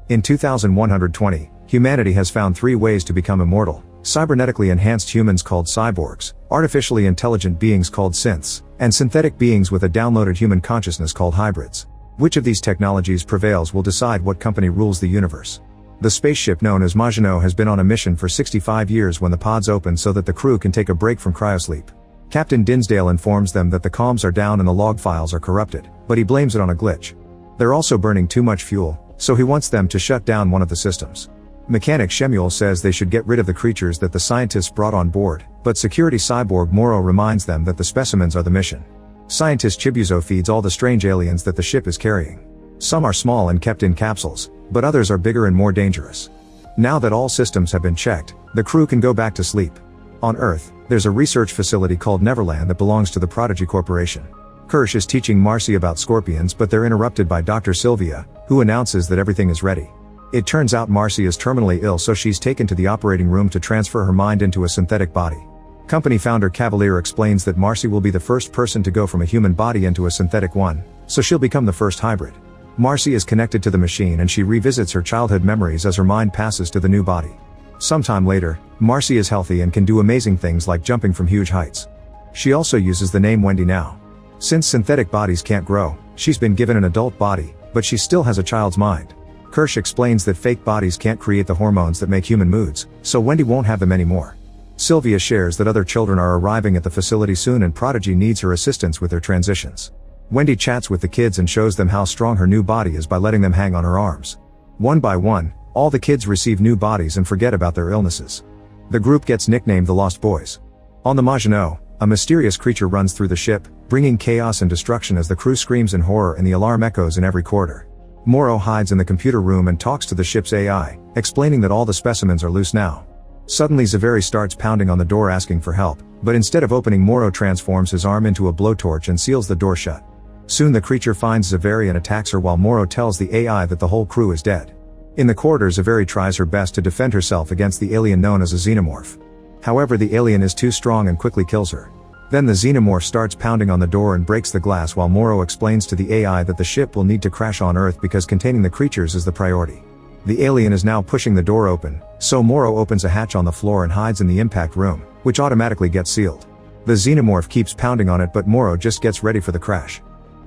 In 2120, humanity has found 3 ways to become immortal: cybernetically enhanced humans called cyborgs, artificially intelligent beings called synths, and synthetic beings with a downloaded human consciousness called hybrids. Which of these technologies prevails will decide what company rules the universe. The spaceship known as Maginot has been on a mission for 65 years when the pods open so that the crew can take a break from cryosleep. Captain Dinsdale informs them that the comms are down and the log files are corrupted, but he blames it on a glitch. They're also burning too much fuel, so he wants them to shut down one of the systems. Mechanic Shemuel says they should get rid of the creatures that the scientists brought on board, but security cyborg Morrow reminds them that the specimens are the mission. Scientist Chibuzo feeds all the strange aliens that the ship is carrying. Some are small and kept in capsules, but others are bigger and more dangerous. Now that all systems have been checked, the crew can go back to sleep. On Earth, there's a research facility called Neverland that belongs to the Prodigy Corporation. Kirsch is teaching Marcy about scorpions, but they're interrupted by Dr. Sylvia, who announces that everything is ready. It turns out Marcy is terminally ill, so she's taken to the operating room to transfer her mind into a synthetic body. Company founder Cavalier explains that Marcy will be the first person to go from a human body into a synthetic one, so she'll become the first hybrid. Marcy is connected to the machine and she revisits her childhood memories as her mind passes to the new body. Sometime later, Marcy is healthy and can do amazing things like jumping from huge heights. She also uses the name Wendy now. Since synthetic bodies can't grow, she's been given an adult body, but she still has a child's mind. Kirsch explains that fake bodies can't create the hormones that make human moods, so Wendy won't have them anymore. Sylvia shares that other children are arriving at the facility soon and Prodigy needs her assistance with their transitions. Wendy chats with the kids and shows them how strong her new body is by letting them hang on her arms. One by one, all the kids receive new bodies and forget about their illnesses. The group gets nicknamed the Lost Boys. On the Maginot, a mysterious creature runs through the ship, bringing chaos and destruction as the crew screams in horror and the alarm echoes in every corridor. Morrow hides in the computer room and talks to the ship's AI, explaining that all the specimens are loose now. Suddenly Zaveri starts pounding on the door asking for help, but instead of opening, Morrow transforms his arm into a blowtorch and seals the door shut. Soon the creature finds Zaveri and attacks her while Morrow tells the AI that the whole crew is dead. In the corridor, Zaveri tries her best to defend herself against the alien known as a xenomorph. However, the alien is too strong and quickly kills her. Then the xenomorph starts pounding on the door and breaks the glass while Morrow explains to the AI that the ship will need to crash on Earth because containing the creatures is the priority. The alien is now pushing the door open, so Morrow opens a hatch on the floor and hides in the impact room, which automatically gets sealed. The xenomorph keeps pounding on it, but Morrow just gets ready for the crash.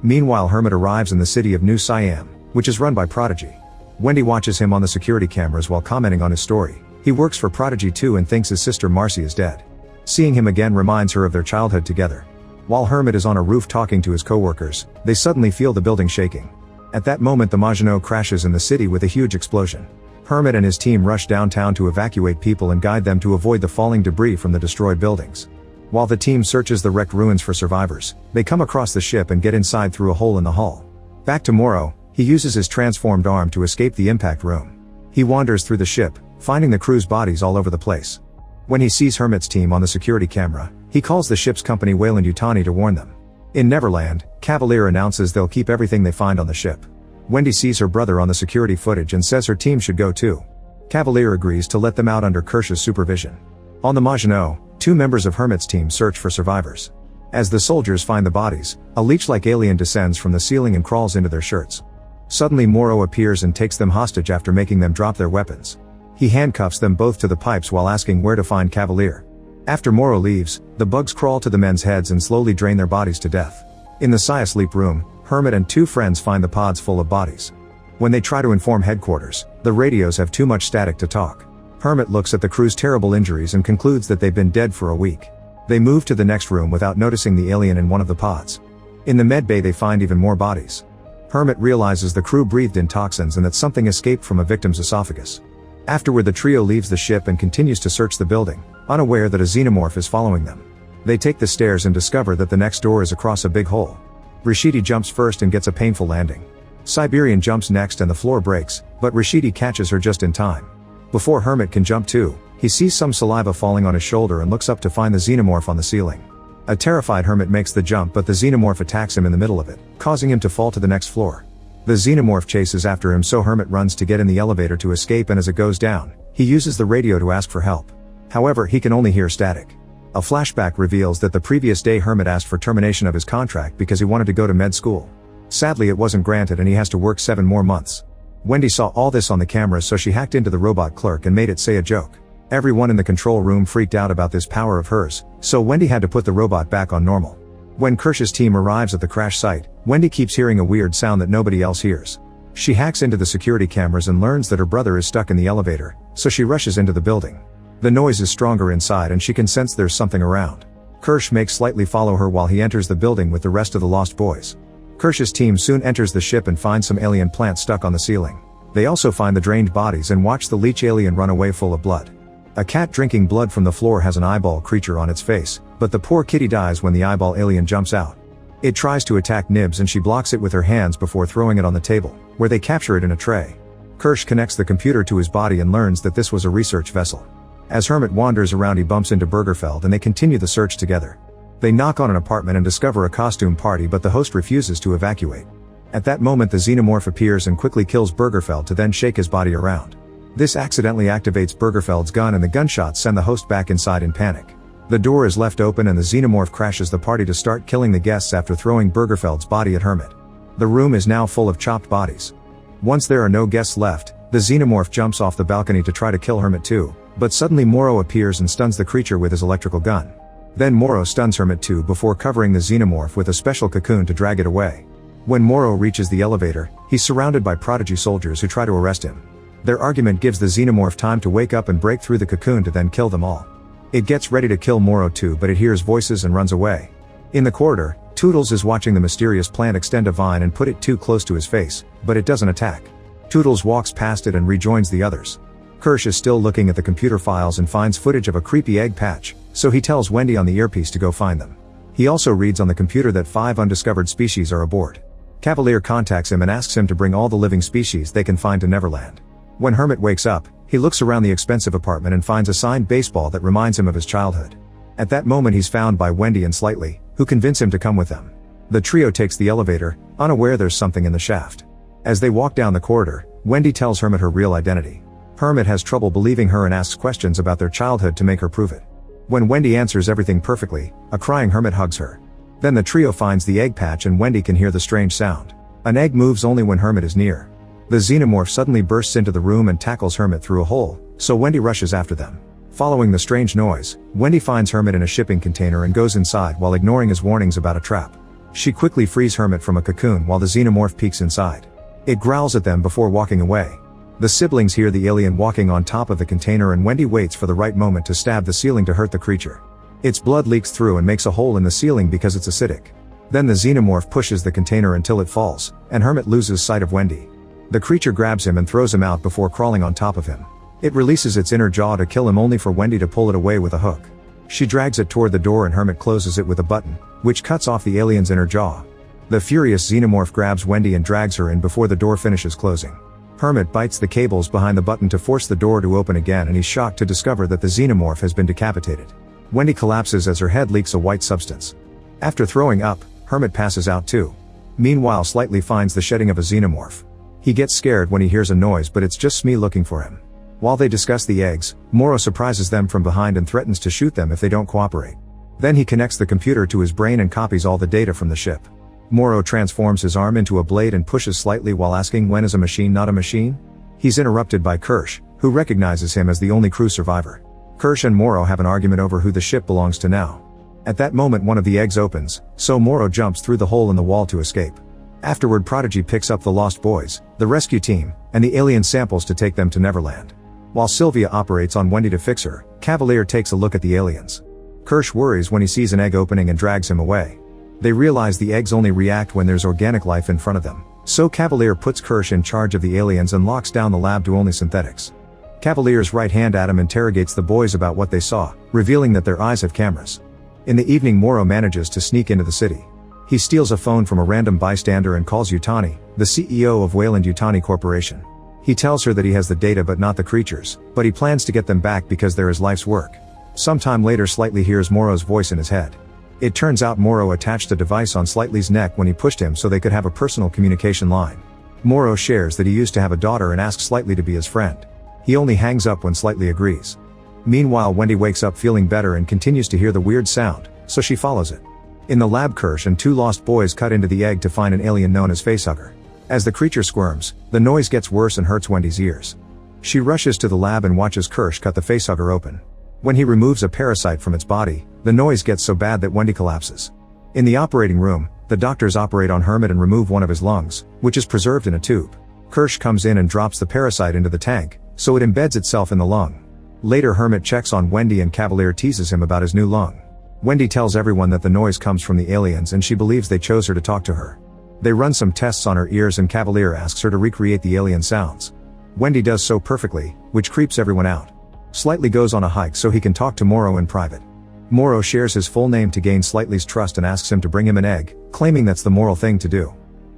Meanwhile, Hermit arrives in the city of New Siam, which is run by Prodigy. Wendy watches him on the security cameras while commenting on his story. He works for Prodigy too and thinks his sister Marcy is dead. Seeing him again reminds her of their childhood together. While Hermit is on a roof talking to his co-workers, they suddenly feel the building shaking. At that moment, the Maginot crashes in the city with a huge explosion. Hermit and his team rush downtown to evacuate people and guide them to avoid the falling debris from the destroyed buildings. While the team searches the wrecked ruins for survivors, they come across the ship and get inside through a hole in the hull. Back to Morrow, he uses his transformed arm to escape the impact room. He wanders through the ship, finding the crew's bodies all over the place. When he sees Hermit's team on the security camera, he calls the ship's company Wayland Yutani to warn them. In Neverland, Cavalier announces they'll keep everything they find on the ship. Wendy sees her brother on the security footage and says her team should go too. Cavalier agrees to let them out under Kirsch's supervision. On the Maginot, 2 members of Hermit's team search for survivors. As the soldiers find the bodies, a leech-like alien descends from the ceiling and crawls into their shirts. Suddenly Morrow appears and takes them hostage after making them drop their weapons. He handcuffs them both to the pipes while asking where to find Cavalier. After Morrow leaves, the bugs crawl to the men's heads and slowly drain their bodies to death. In the Sleep room, Hermit and 2 friends find the pods full of bodies. When they try to inform headquarters, the radios have too much static to talk. Hermit looks at the crew's terrible injuries and concludes that they've been dead for a week. They move to the next room without noticing the alien in one of the pods. In the med bay they find even more bodies. Hermit realizes the crew breathed in toxins and that something escaped from a victim's esophagus. Afterward, the trio leaves the ship and continues to search the building, unaware that a xenomorph is following them. They take the stairs and discover that the next door is across a big hole. Rashidi jumps first and gets a painful landing. Siberian jumps next and the floor breaks, but Rashidi catches her just in time. Before Hermit can jump too, he sees some saliva falling on his shoulder and looks up to find the xenomorph on the ceiling. A terrified Hermit makes the jump, but the xenomorph attacks him in the middle of it, causing him to fall to the next floor. The xenomorph chases after him, so Hermit runs to get in the elevator to escape, and as it goes down, he uses the radio to ask for help. However, he can only hear static. A flashback reveals that the previous day Hermit asked for termination of his contract because he wanted to go to med school. Sadly, it wasn't granted and he has to work 7 more months. Wendy saw all this on the cameras, so she hacked into the robot clerk and made it say a joke. Everyone in the control room freaked out about this power of hers, so Wendy had to put the robot back on normal. When Kirsch's team arrives at the crash site, Wendy keeps hearing a weird sound that nobody else hears. She hacks into the security cameras and learns that her brother is stuck in the elevator, so she rushes into the building. The noise is stronger inside and she can sense there's something around. Kirsch makes Slightly follow her while he enters the building with the rest of the lost boys. Kirsch's team soon enters the ship and finds some alien plant stuck on the ceiling. They also find the drained bodies and watch the leech alien run away full of blood. A cat drinking blood from the floor has an eyeball creature on its face, but the poor kitty dies when the eyeball alien jumps out. It tries to attack Nibs and she blocks it with her hands before throwing it on the table, where they capture it in a tray. Kirsch connects the computer to his body and learns that this was a research vessel. As Hermit wanders around, he bumps into Burgerfeld and they continue the search together. They knock on an apartment and discover a costume party, but the host refuses to evacuate. At that moment, the xenomorph appears and quickly kills Burgerfeld to then shake his body around. This accidentally activates Burgerfeld's gun and the gunshots send the host back inside in panic. The door is left open and the xenomorph crashes the party to start killing the guests after throwing Burgerfeld's body at Hermit. The room is now full of chopped bodies. Once there are no guests left, the xenomorph jumps off the balcony to try to kill Hermit too, but suddenly Morrow appears and stuns the creature with his electrical gun. Then Morrow stuns Hermit too before covering the xenomorph with a special cocoon to drag it away. When Morrow reaches the elevator, he's surrounded by Prodigy soldiers who try to arrest him. Their argument gives the xenomorph time to wake up and break through the cocoon to then kill them all. It gets ready to kill Morrow too, but it hears voices and runs away. In the corridor, Toodles is watching the mysterious plant extend a vine and put it too close to his face, but it doesn't attack. Toodles walks past it and rejoins the others. Kirsch is still looking at the computer files and finds footage of a creepy egg patch, so he tells Wendy on the earpiece to go find them. He also reads on the computer that 5 undiscovered species are aboard. Cavalier contacts him and asks him to bring all the living species they can find to Neverland. When Hermit wakes up, he looks around the expensive apartment and finds a signed baseball that reminds him of his childhood. At that moment, he's found by Wendy and Slightly, who convince him to come with them. The trio takes the elevator, unaware there's something in the shaft. As they walk down the corridor, Wendy tells Hermit her real identity. Hermit has trouble believing her and asks questions about their childhood to make her prove it. When Wendy answers everything perfectly, a crying Hermit hugs her. Then the trio finds the egg patch and Wendy can hear the strange sound. An egg moves only when Hermit is near. The xenomorph suddenly bursts into the room and tackles Hermit through a hole, so Wendy rushes after them. Following the strange noise, Wendy finds Hermit in a shipping container and goes inside while ignoring his warnings about a trap. She quickly frees Hermit from a cocoon while the xenomorph peeks inside. It growls at them before walking away. The siblings hear the alien walking on top of the container and Wendy waits for the right moment to stab the ceiling to hurt the creature. Its blood leaks through and makes a hole in the ceiling because it's acidic. Then the xenomorph pushes the container until it falls, and Hermit loses sight of Wendy. The creature grabs him and throws him out before crawling on top of him. It releases its inner jaw to kill him, only for Wendy to pull it away with a hook. She drags it toward the door and Hermit closes it with a button, which cuts off the alien's inner jaw. The furious xenomorph grabs Wendy and drags her in before the door finishes closing. Hermit bites the cables behind the button to force the door to open again, and he's shocked to discover that the xenomorph has been decapitated. Wendy collapses as her head leaks a white substance. After throwing up, Hermit passes out too. Meanwhile, Slightly finds the shedding of a xenomorph. He gets scared when he hears a noise, but it's just Smee looking for him. While they discuss the eggs, Morrow surprises them from behind and threatens to shoot them if they don't cooperate. Then he connects the computer to his brain and copies all the data from the ship. Morrow transforms his arm into a blade and pushes Slightly while asking when is a machine not a machine? He's interrupted by Kirsch, who recognizes him as the only crew survivor. Kirsch and Morrow have an argument over who the ship belongs to now. At that moment, one of the eggs opens, so Morrow jumps through the hole in the wall to escape. Afterward, Prodigy picks up the lost boys, the rescue team, and the alien samples to take them to Neverland. While Sylvia operates on Wendy to fix her, Cavalier takes a look at the aliens. Kirsch worries when he sees an egg opening and drags him away. They realize the eggs only react when there's organic life in front of them, so Cavalier puts Kirsch in charge of the aliens and locks down the lab to only synthetics. Cavalier's right hand Adam interrogates the boys about what they saw, revealing that their eyes have cameras. In the evening, Morrow manages to sneak into the city. He steals a phone from a random bystander and calls Yutani, the CEO of Wayland Yutani Corporation. He tells her that he has the data but not the creatures, but he plans to get them back because they're his life's work. Sometime later, Slightly hears Morrow's voice in his head. It turns out Morrow attached a device on Slightly's neck when he pushed him so they could have a personal communication line. Morrow shares that he used to have a daughter and asks Slightly to be his friend. He only hangs up when Slightly agrees. Meanwhile, Wendy wakes up feeling better and continues to hear the weird sound, so she follows it. In the lab, Kirsch and 2 lost boys cut into the egg to find an alien known as Facehugger. As the creature squirms, the noise gets worse and hurts Wendy's ears. She rushes to the lab and watches Kirsch cut the facehugger open. When he removes a parasite from its body, the noise gets so bad that Wendy collapses. In the operating room, the doctors operate on Hermit and remove one of his lungs, which is preserved in a tube. Kirsch comes in and drops the parasite into the tank, so it embeds itself in the lung. Later Hermit checks on Wendy and Cavalier teases him about his new lung. Wendy tells everyone that the noise comes from the aliens and she believes they chose her to talk to her. They run some tests on her ears and Cavalier asks her to recreate the alien sounds. Wendy does so perfectly, which creeps everyone out. Slightly goes on a hike so he can talk to Morrow in private. Morrow shares his full name to gain Slightly's trust and asks him to bring him an egg, claiming that's the moral thing to do.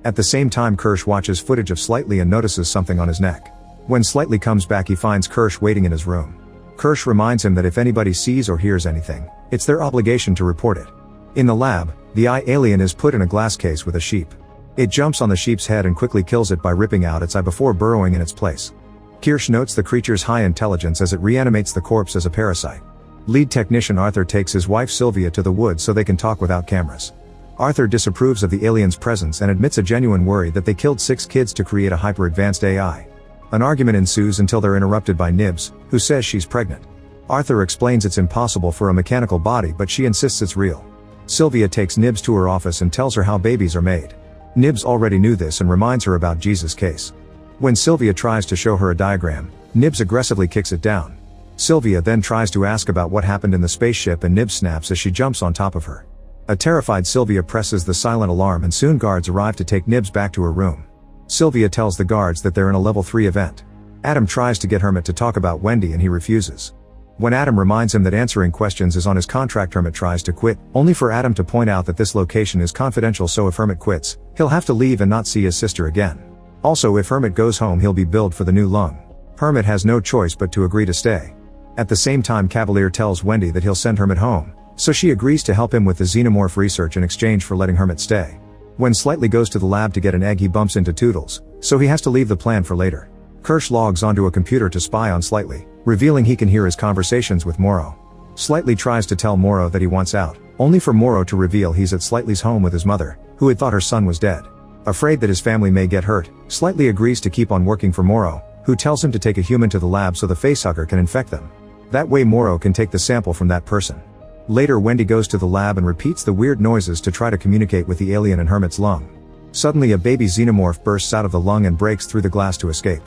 At the same time Kirsch watches footage of Slightly and notices something on his neck. When Slightly comes back he finds Kirsch waiting in his room. Kirsch reminds him that if anybody sees or hears anything, it's their obligation to report it. In the lab, the eye alien is put in a glass case with a sheep. It jumps on the sheep's head and quickly kills it by ripping out its eye before burrowing in its place. Kirsch notes the creature's high intelligence as it reanimates the corpse as a parasite. Lead technician Arthur takes his wife Sylvia to the woods so they can talk without cameras. Arthur disapproves of the alien's presence and admits a genuine worry that they killed 6 kids to create a hyper-advanced AI. An argument ensues until they're interrupted by Nibs, who says she's pregnant. Arthur explains it's impossible for a mechanical body but she insists it's real. Sylvia takes Nibs to her office and tells her how babies are made. Nibs already knew this and reminds her about Jesus' case. When Sylvia tries to show her a diagram, Nibs aggressively kicks it down. Sylvia then tries to ask about what happened in the spaceship and Nibs snaps as she jumps on top of her. A terrified Sylvia presses the silent alarm and soon guards arrive to take Nibs back to her room. Sylvia tells the guards that they're in a level 3 event. Adam tries to get Hermit to talk about Wendy and he refuses. When Adam reminds him that answering questions is on his contract, Hermit tries to quit, only for Adam to point out that this location is confidential, so if Hermit quits, he'll have to leave and not see his sister again. Also, if Hermit goes home he'll be billed for the new lung. Hermit has no choice but to agree to stay. At the same time Cavalier tells Wendy that he'll send Hermit home, so she agrees to help him with the xenomorph research in exchange for letting Hermit stay. When Slightly goes to the lab to get an egg he bumps into Toodles, so he has to leave the plan for later. Kirsch logs onto a computer to spy on Slightly, revealing he can hear his conversations with Morrow. Slightly tries to tell Morrow that he wants out, only for Morrow to reveal he's at Slightly's home with his mother, who had thought her son was dead. Afraid that his family may get hurt, Slightly agrees to keep on working for Morrow, who tells him to take a human to the lab so the facehugger can infect them. That way Morrow can take the sample from that person. Later Wendy goes to the lab and repeats the weird noises to try to communicate with the alien in Hermit's lung. Suddenly a baby xenomorph bursts out of the lung and breaks through the glass to escape.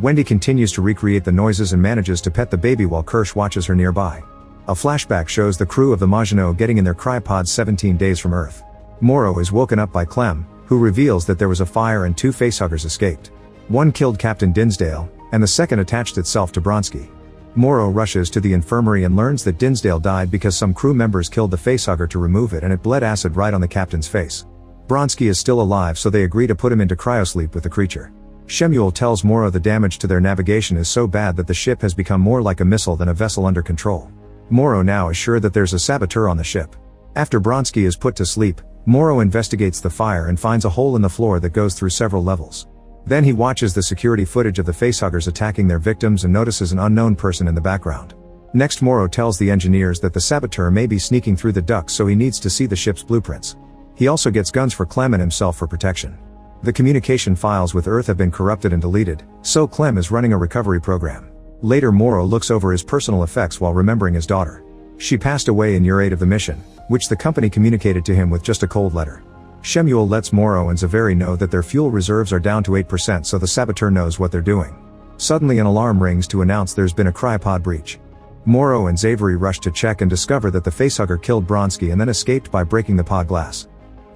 Wendy continues to recreate the noises and manages to pet the baby while Kirsch watches her nearby. A flashback shows the crew of the Maginot getting in their cryopods 17 days from Earth. Morrow is woken up by Clem, who reveals that there was a fire and 2 facehuggers escaped. One killed Captain Dinsdale, and the second attached itself to Bronsky. Morrow rushes to the infirmary and learns that Dinsdale died because some crew members killed the facehugger to remove it and it bled acid right on the captain's face. Bronsky is still alive, so they agree to put him into cryosleep with the creature. Shemuel tells Morrow the damage to their navigation is so bad that the ship has become more like a missile than a vessel under control. Morrow now is sure that there's a saboteur on the ship. After Bronsky is put to sleep, Morrow investigates the fire and finds a hole in the floor that goes through several levels. Then he watches the security footage of the facehuggers attacking their victims and notices an unknown person in the background. Next Morrow tells the engineers that the saboteur may be sneaking through the ducts, so he needs to see the ship's blueprints. He also gets guns for Clem and himself for protection. The communication files with Earth have been corrupted and deleted, so Clem is running a recovery program. Later Morrow looks over his personal effects while remembering his daughter. She passed away in year 8 of the mission, which the company communicated to him with just a cold letter. Shemuel lets Morrow and Zaveri know that their fuel reserves are down to 8%, so the saboteur knows what they're doing. Suddenly an alarm rings to announce there's been a cryopod breach. Morrow and Zaveri rush to check and discover that the facehugger killed Bronsky and then escaped by breaking the pod glass.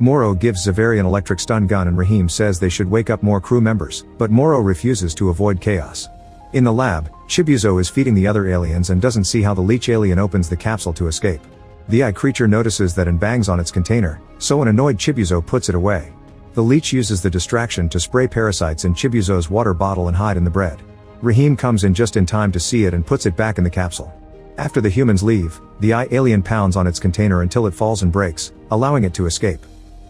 Morrow gives Zaveri an electric stun gun and Rahim says they should wake up more crew members, but Morrow refuses to avoid chaos. In the lab, Chibuzo is feeding the other aliens and doesn't see how the leech alien opens the capsule to escape. The eye creature notices that and bangs on its container, so an annoyed Chibuzo puts it away. The leech uses the distraction to spray parasites in Chibuzo's water bottle and hide in the bread. Rahim comes in just in time to see it and puts it back in the capsule. After the humans leave, the eye alien pounds on its container until it falls and breaks, allowing it to escape.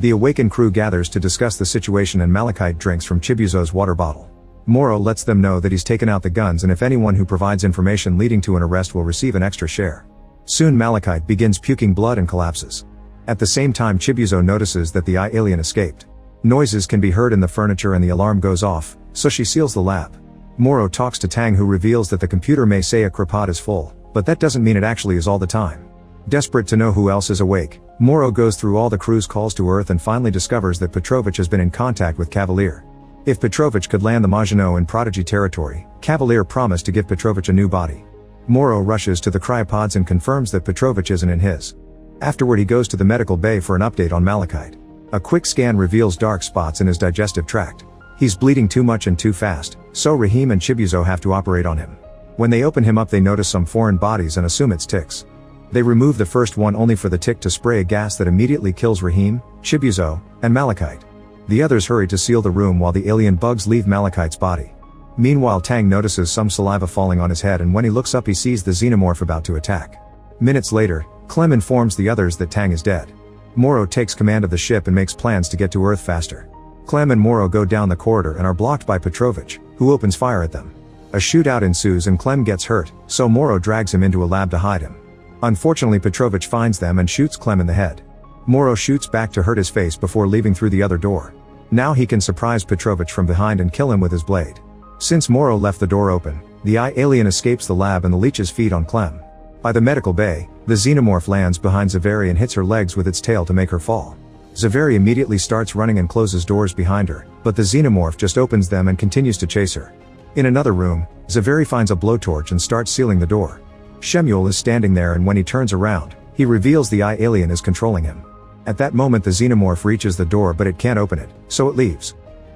The awakened crew gathers to discuss the situation and Malachite drinks from Chibuzo's water bottle. Morrow lets them know that he's taken out the guns and if anyone who provides information leading to an arrest will receive an extra share. Soon Malachite begins puking blood and collapses. At the same time Chibuzo notices that the eye alien escaped. Noises can be heard in the furniture and the alarm goes off, so she seals the lab. Morrow talks to Tang, who reveals that the computer may say a crypod is full, but that doesn't mean it actually is all the time. Desperate to know who else is awake, Morrow goes through all the crew's calls to Earth and finally discovers that Petrovich has been in contact with Cavalier. If Petrovich could land the Maginot in Prodigy territory, Cavalier promised to give Petrovich a new body. Morrow rushes to the cryopods and confirms that Petrovich isn't in his. Afterward he goes to the medical bay for an update on Malachite. A quick scan reveals dark spots in his digestive tract. He's bleeding too much and too fast, so Rahim and Chibuzo have to operate on him. When they open him up they notice some foreign bodies and assume it's ticks. They remove the first one only for the tick to spray a gas that immediately kills Rahim, Chibuzo, and Malachite. The others hurry to seal the room while the alien bugs leave Malachite's body. Meanwhile Tang notices some saliva falling on his head, and when he looks up he sees the xenomorph about to attack. Minutes later, Clem informs the others that Tang is dead. Morrow takes command of the ship and makes plans to get to Earth faster. Clem and Morrow go down the corridor and are blocked by Petrovich, who opens fire at them. A shootout ensues and Clem gets hurt, so Morrow drags him into a lab to hide him. Unfortunately Petrovich finds them and shoots Clem in the head. Morrow shoots back to hurt his face before leaving through the other door. Now he can surprise Petrovich from behind and kill him with his blade. Since Morrow left the door open, the alien escapes the lab and the leeches feed on Clem. By the medical bay, the xenomorph lands behind Zaveri and hits her legs with its tail to make her fall. Zaveri immediately starts running and closes doors behind her, but the xenomorph just opens them and continues to chase her. In another room, Zaveri finds a blowtorch and starts sealing the door. Shemuel is standing there, and when he turns around, he reveals the alien is controlling him. At that moment the xenomorph reaches the door but it can't open it, so it leaves.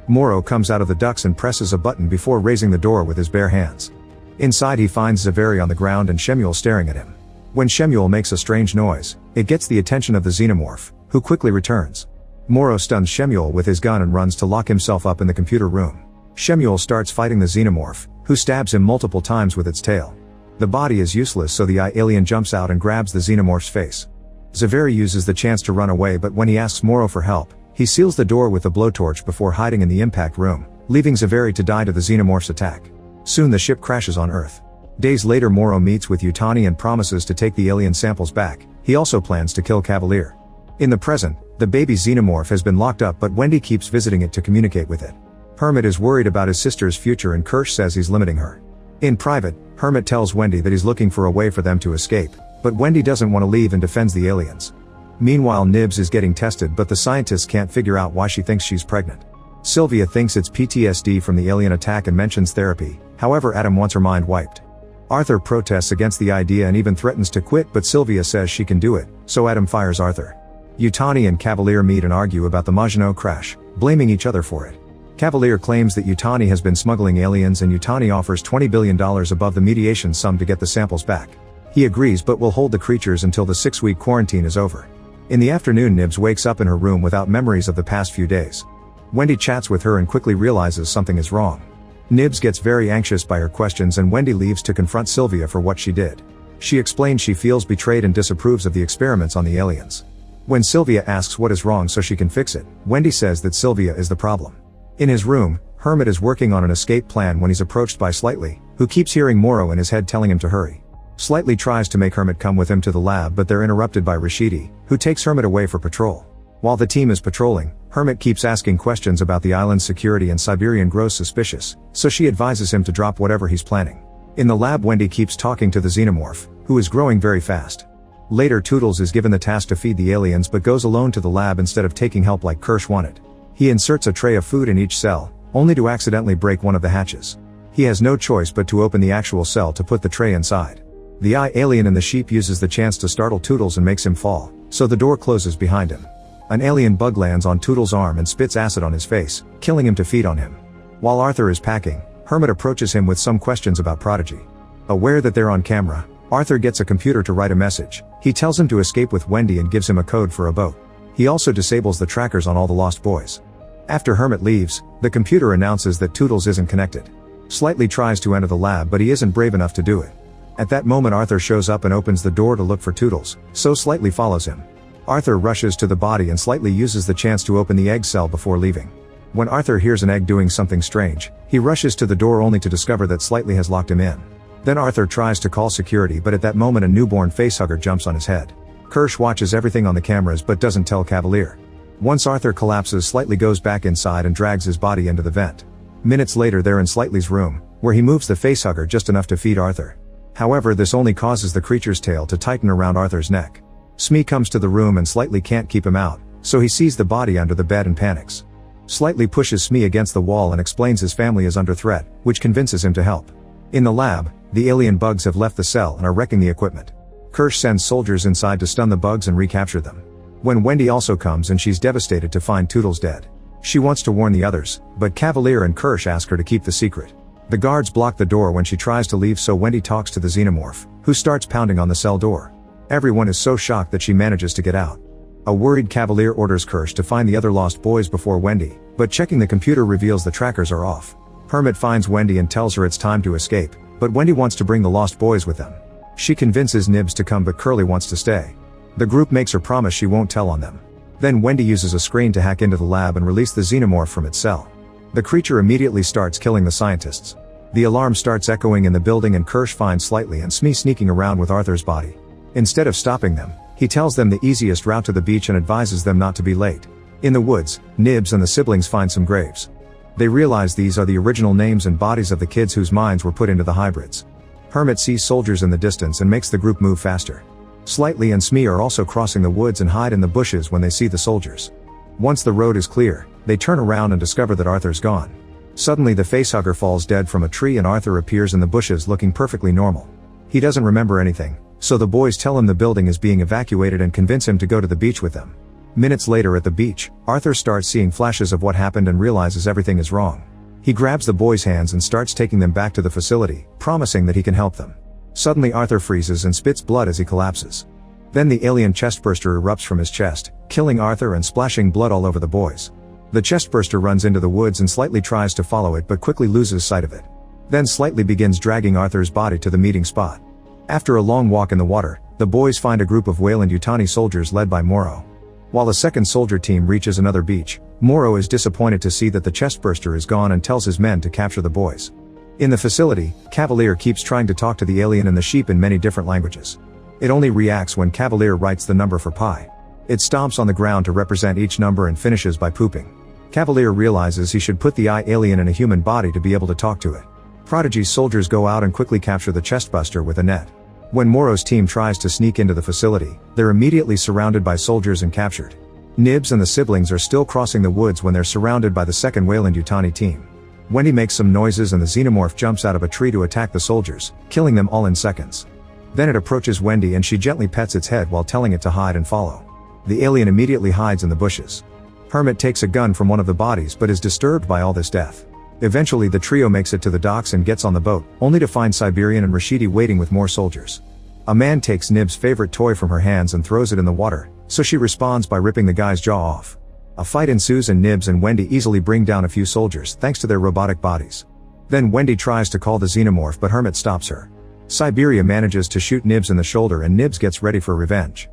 Morrow comes out of the ducts and presses a button before raising the door with his bare hands. Inside he finds Zaveri on the ground and Shemuel staring at him. When Shemuel makes a strange noise, it gets the attention of the xenomorph, who quickly returns. Morrow stuns Shemuel with his gun and runs to lock himself up in the computer room. Shemuel starts fighting the xenomorph, who stabs him multiple times with its tail. The body is useless, so the alien jumps out and grabs the xenomorph's face. Zaveri uses the chance to run away, but when he asks Morrow for help, he seals the door with the blowtorch before hiding in the impact room, leaving Zaveri to die to the xenomorph's attack. Soon the ship crashes on Earth. Days later Morrow meets with Yutani and promises to take the alien samples back. He also plans to kill Cavalier. In the present, the baby xenomorph has been locked up, but Wendy keeps visiting it to communicate with it. Hermit is worried about his sister's future and Kirsch says he's limiting her. In private, Hermit tells Wendy that he's looking for a way for them to escape, but Wendy doesn't want to leave and defends the aliens. Meanwhile Nibs is getting tested, but the scientists can't figure out why she thinks she's pregnant. Sylvia thinks it's PTSD from the alien attack and mentions therapy, however Adam wants her mind wiped. Arthur protests against the idea and even threatens to quit, but Sylvia says she can do it, so Adam fires Arthur. Yutani and Cavalier meet and argue about the Maginot crash, blaming each other for it. Cavalier claims that Yutani has been smuggling aliens and Yutani offers $20 billion above the mediation sum to get the samples back. He agrees but will hold the creatures until the 6-week quarantine is over. In the afternoon Nibs wakes up in her room without memories of the past few days. Wendy chats with her and quickly realizes something is wrong. Nibs gets very anxious by her questions and Wendy leaves to confront Sylvia for what she did. She explains she feels betrayed and disapproves of the experiments on the aliens. When Sylvia asks what is wrong so she can fix it, Wendy says that Sylvia is the problem. In his room, Hermit is working on an escape plan when he's approached by Slightly, who keeps hearing Morrow in his head telling him to hurry. Slightly tries to make Hermit come with him to the lab, but they're interrupted by Rashidi, who takes Hermit away for patrol. While the team is patrolling, Hermit keeps asking questions about the island's security and Siberian grows suspicious, so she advises him to drop whatever he's planning. In the lab Wendy keeps talking to the xenomorph, who is growing very fast. Later Toodles is given the task to feed the aliens but goes alone to the lab instead of taking help like Kirsch wanted. He inserts a tray of food in each cell, only to accidentally break one of the hatches. He has no choice but to open the actual cell to put the tray inside. The alien in the sheep uses the chance to startle Toodles and makes him fall, so the door closes behind him. An alien bug lands on Toodles' arm and spits acid on his face, killing him to feed on him. While Arthur is packing, Hermit approaches him with some questions about Prodigy. Aware that they're on camera, Arthur gets a computer to write a message. He tells him to escape with Wendy and gives him a code for a boat. He also disables the trackers on all the lost boys. After Hermit leaves, the computer announces that Toodles isn't connected. Slightly tries to enter the lab but he isn't brave enough to do it. At that moment Arthur shows up and opens the door to look for Toodles, so Slightly follows him. Arthur rushes to the body and Slightly uses the chance to open the egg cell before leaving. When Arthur hears an egg doing something strange, he rushes to the door only to discover that Slightly has locked him in. Then Arthur tries to call security, but at that moment a newborn facehugger jumps on his head. Kirsch watches everything on the cameras but doesn't tell Cavalier. Once Arthur collapses, Slightly goes back inside and drags his body into the vent. Minutes later they're in Slightly's room, where he moves the facehugger just enough to feed Arthur. However, this only causes the creature's tail to tighten around Arthur's neck. Smee comes to the room and Slightly can't keep him out, so he sees the body under the bed and panics. Slightly pushes Smee against the wall and explains his family is under threat, which convinces him to help. In the lab, the alien bugs have left the cell and are wrecking the equipment. Kirsch sends soldiers inside to stun the bugs and recapture them. When Wendy also comes and she's devastated to find Toodles dead. She wants to warn the others, but Cavalier and Kirsch ask her to keep the secret. The guards block the door when she tries to leave, so Wendy talks to the xenomorph, who starts pounding on the cell door. Everyone is so shocked that she manages to get out. A worried Cavalier orders Kirsch to find the other lost boys before Wendy, but checking the computer reveals the trackers are off. Hermit finds Wendy and tells her it's time to escape, but Wendy wants to bring the lost boys with them. She convinces Nibs to come, but Curly wants to stay. The group makes her promise she won't tell on them. Then Wendy uses a screen to hack into the lab and release the xenomorph from its cell. The creature immediately starts killing the scientists. The alarm starts echoing in the building and Kirsch finds Slightly and Smee sneaking around with Arthur's body. Instead of stopping them, he tells them the easiest route to the beach and advises them not to be late. In the woods, Nibs and the siblings find some graves. They realize these are the original names and bodies of the kids whose minds were put into the hybrids. Hermit sees soldiers in the distance and makes the group move faster. Slightly and Smee are also crossing the woods and hide in the bushes when they see the soldiers. Once the road is clear, they turn around and discover that Arthur's gone. Suddenly the facehugger falls dead from a tree and Arthur appears in the bushes looking perfectly normal. He doesn't remember anything, so the boys tell him the building is being evacuated and convince him to go to the beach with them. Minutes later at the beach, Arthur starts seeing flashes of what happened and realizes everything is wrong. He grabs the boys' hands and starts taking them back to the facility, promising that he can help them. Suddenly Arthur freezes and spits blood as he collapses. Then the alien chestburster erupts from his chest, killing Arthur and splashing blood all over the boys. The chestburster runs into the woods and Slightly tries to follow it but quickly loses sight of it. Then Slightly begins dragging Arthur's body to the meeting spot. After a long walk in the water, the boys find a group of Weyland-Yutani soldiers led by Morrow. While a second soldier team reaches another beach, Morrow is disappointed to see that the chestburster is gone and tells his men to capture the boys. In the facility, Cavalier keeps trying to talk to the alien and the sheep in many different languages. It only reacts when Cavalier writes the number for pi. It stomps on the ground to represent each number and finishes by pooping. Cavalier realizes he should put the alien in a human body to be able to talk to it. Prodigy's soldiers go out and quickly capture the chestbuster with a net. When Morrow's team tries to sneak into the facility, they're immediately surrounded by soldiers and captured. Nibs and the siblings are still crossing the woods when they're surrounded by the second Weyland-Yutani team. Wendy makes some noises and the xenomorph jumps out of a tree to attack the soldiers, killing them all in seconds. Then it approaches Wendy and she gently pets its head while telling it to hide and follow. The alien immediately hides in the bushes. Hermit takes a gun from one of the bodies but is disturbed by all this death. Eventually the trio makes it to the docks and gets on the boat, only to find Siberian and Rashidi waiting with more soldiers. A man takes Nib's favorite toy from her hands and throws it in the water, so she responds by ripping the guy's jaw off. A fight ensues and Nibs and Wendy easily bring down a few soldiers thanks to their robotic bodies. Then Wendy tries to call the xenomorph but Hermit stops her. Siberia manages to shoot Nibs in the shoulder and Nibs gets ready for revenge.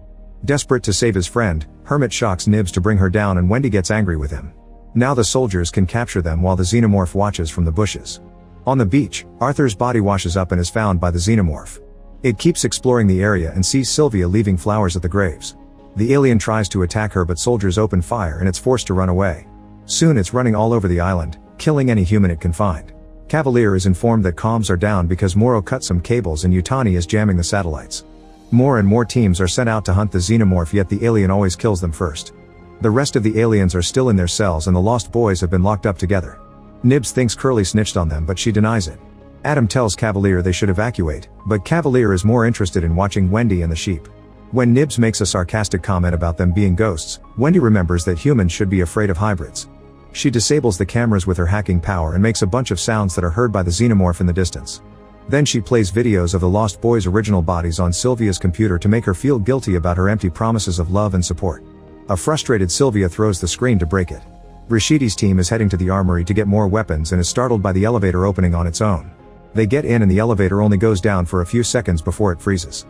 Desperate to save his friend, Hermit shocks Nibs to bring her down and Wendy gets angry with him. Now the soldiers can capture them while the xenomorph watches from the bushes. On the beach, Arthur's body washes up and is found by the xenomorph. It keeps exploring the area and sees Sylvia leaving flowers at the graves. The alien tries to attack her but soldiers open fire and it's forced to run away. Soon it's running all over the island, killing any human it can find. Cavalier is informed that comms are down because Morrow cut some cables and Yutani is jamming the satellites. More and more teams are sent out to hunt the xenomorph, yet the alien always kills them first. The rest of the aliens are still in their cells and the lost boys have been locked up together. Nibs thinks Curly snitched on them but she denies it. Adam tells Cavalier they should evacuate, but Cavalier is more interested in watching Wendy and the sheep. When Nibs makes a sarcastic comment about them being ghosts, Wendy remembers that humans should be afraid of hybrids. She disables the cameras with her hacking power and makes a bunch of sounds that are heard by the xenomorph in the distance. Then she plays videos of the lost boys' original bodies on Sylvia's computer to make her feel guilty about her empty promises of love and support. A frustrated Sylvia throws the screen to break it. Rashidi's team is heading to the armory to get more weapons and is startled by the elevator opening on its own. They get in and the elevator only goes down for a few seconds before it freezes.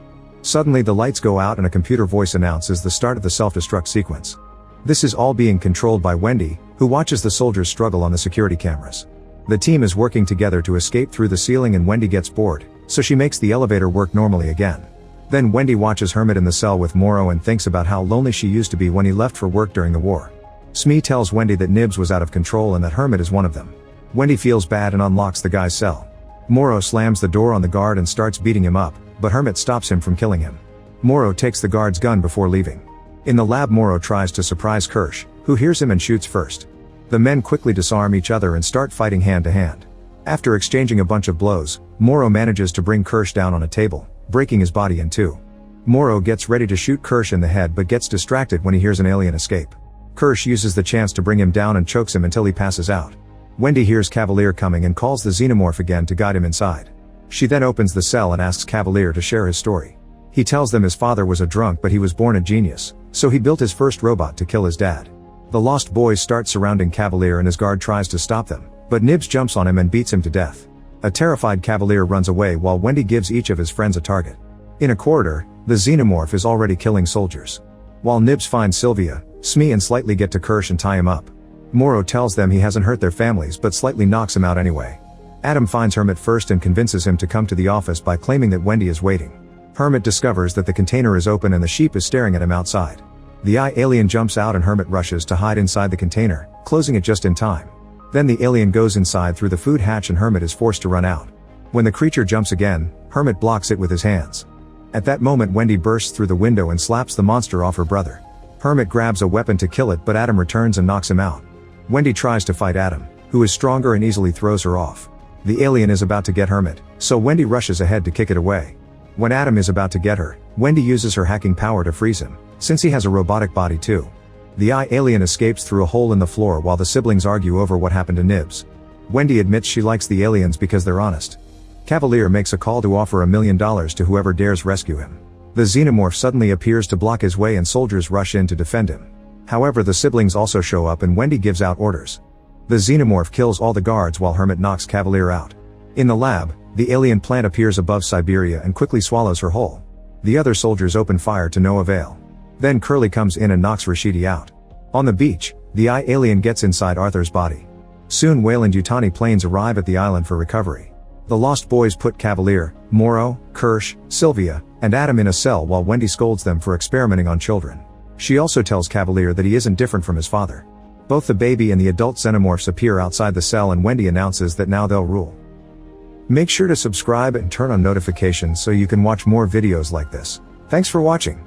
Suddenly the lights go out and a computer voice announces the start of the self-destruct sequence. This is all being controlled by Wendy, who watches the soldiers struggle on the security cameras. The team is working together to escape through the ceiling and Wendy gets bored, so she makes the elevator work normally again. Then Wendy watches Hermit in the cell with Morrow and thinks about how lonely she used to be when he left for work during the war. Smee tells Wendy that Nibs was out of control and that Hermit is one of them. Wendy feels bad and unlocks the guy's cell. Morrow slams the door on the guard and starts beating him up, but Hermit stops him from killing him. Morrow takes the guard's gun before leaving. In the lab, Morrow tries to surprise Kirsch, who hears him and shoots first. The men quickly disarm each other and start fighting hand to hand. After exchanging a bunch of blows, Morrow manages to bring Kirsch down on a table, breaking his body in two. Morrow gets ready to shoot Kirsch in the head but gets distracted when he hears an alien escape. Kirsch uses the chance to bring him down and chokes him until he passes out. Wendy hears Cavalier coming and calls the xenomorph again to guide him inside. She then opens the cell and asks Cavalier to share his story. He tells them his father was a drunk but he was born a genius, so he built his first robot to kill his dad. The Lost Boys start surrounding Cavalier and his guard tries to stop them, but Nibs jumps on him and beats him to death. A terrified Cavalier runs away while Wendy gives each of his friends a target. In a corridor, the xenomorph is already killing soldiers. While Nibs finds Sylvia, Smee and Slightly get to Kirsch and tie him up. Morrow tells them he hasn't hurt their families but Slightly knocks him out anyway. Adam finds Hermit first and convinces him to come to the office by claiming that Wendy is waiting. Hermit discovers that the container is open and the sheep is staring at him outside. The alien jumps out and Hermit rushes to hide inside the container, closing it just in time. Then the alien goes inside through the food hatch and Hermit is forced to run out. When the creature jumps again, Hermit blocks it with his hands. At that moment, Wendy bursts through the window and slaps the monster off her brother. Hermit grabs a weapon to kill it but Adam returns and knocks him out. Wendy tries to fight Adam, who is stronger and easily throws her off. The alien is about to get Hermit, so Wendy rushes ahead to kick it away. When Adam is about to get her, Wendy uses her hacking power to freeze him, since he has a robotic body too. The alien escapes through a hole in the floor while the siblings argue over what happened to Nibs. Wendy admits she likes the aliens because they're honest. Cavalier makes a call to offer $1 million to whoever dares rescue him. The xenomorph suddenly appears to block his way and soldiers rush in to defend him. However, the siblings also show up and Wendy gives out orders. The xenomorph kills all the guards while Hermit knocks Cavalier out. In the lab, the alien plant appears above Siberia and quickly swallows her whole. The other soldiers open fire to no avail. Then Curly comes in and knocks Rashidi out. On the beach, the alien gets inside Arthur's body. Soon Weyland-Yutani planes arrive at the island for recovery. The Lost Boys put Cavalier, Morrow, Kirsch, Sylvia, and Adam in a cell while Wendy scolds them for experimenting on children. She also tells Cavalier that he isn't different from his father. Both the baby and the adult xenomorphs appear outside the cell and Wendy announces that now they'll rule. Make sure to subscribe and turn on notifications so you can watch more videos like this. Thanks for watching.